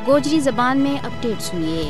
गोजरी ज़बान में अपडेट सुनिए।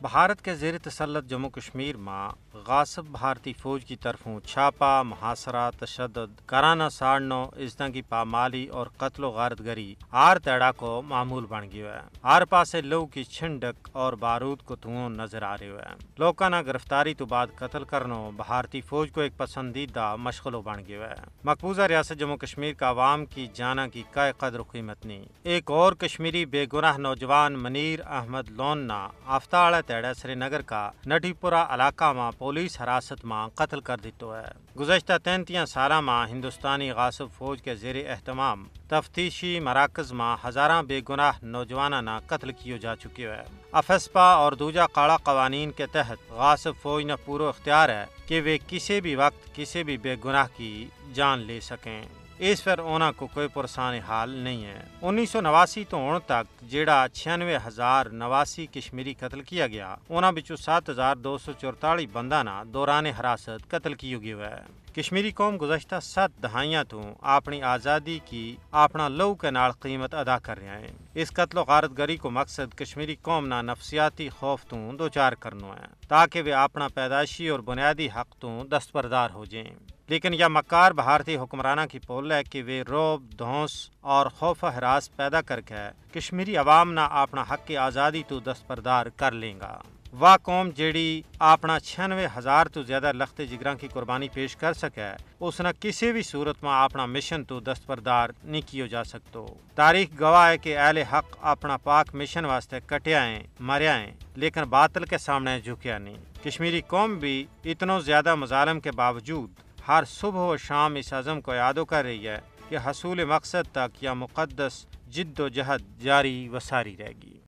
भारत के ज़ेर तसल्लुत जम्मू कश्मीर में गासिब भारतीय फ़ौज की तरफों छापा, मुहासरा, तशद्दुद, कराना साड़नो, इज़्दा की पामाली और कत्लो गारतगरी आर तैड़ा को मामूल बन गया है। आर पासे लोग की छिंडक और बारूद को धुआं नजर आ रहा है। लोगों ना गिरफ्तारी तो बाद कत्ल करनो भारतीय फ़ौज को एक पसंदीदा मशगलो बन गया है। मकबूजा रियासत जम्मू कश्मीर का आवाम की जाना की काय कदर कीमत नहीं। एक और कश्मीरी बेगुनाह नौजवान मनीर अहमद लोन्ना आफ्ताड़ा तैड़ा श्रीनगर का नटीपुरा इलाका में पुलिस हिरासत में कत्ल कर दितो है। गुज़श्ता 33 साल में हिंदुस्तानी गासिब फौज के ज़ेर एहतमाम तफ्तीशी मराकज में हज़ारा बेगुनाह नौजवाना ना कत्ल किया जा चुके है। अफस्पा और दूजा काला कवानीन के तहत गासिब फौज ने पूरा इख्तियार है कि वे किसी भी वक्त किसी भी बेगुनाह की जान ले सकें। इस पर उन्होंने को कोई पुरसानी हाल नहीं है। 1989 तो हुण तक जेड़ा 96,089 कश्मीरी कत्ल किया गया, उन्होंने बिचू 7,244 बंदा ना दौरान हिरासत कत्ल किया गया है। कश्मीरी कौम गुज़श्ता 7 दहाइयां तो अपनी आज़ादी की अपना लहू के नाल कीमत अदा कर रहे हैं। इस कत्लो गारतगरी को मकसद कश्मीरी कौम ना नफसियाती खौफ तो दो चार करना है ताकि वे अपना पैदाइशी और बुनियादी हक तो दस्तबरदार हो जाएं। लेकिन यह मकार भारतीय हुक्मराना की पोल है कि वे रोब, धौंस और खौफ हरास पैदा करके कश्मीरी अवाम ना अपना हक की आज़ादी तो दस्तबरदार कर लेंगा। वह कौम जेड़ी अपना 96,000 तो ज्यादा लखते जिगरा की कुर्बानी पेश कर सके, उसने किसी भी सूरत में अपना मिशन तो दस्तबरदार नहीं किया जा सकता। तारीख गवाह है कि अहले हक अपना पाक मिशन वास्ते कटियाएं मरियाएं, लेकिन बातिल के सामने झुकिया नहीं। कश्मीरी कौम भी इतनों ज्यादा मजालम के बावजूद हर सुबह व शाम इस अज़म को यादो कर रही है कि हसूल मकसद तक यह मुक़द्दस जिद्दोजहद जारी व सारी रहेगी।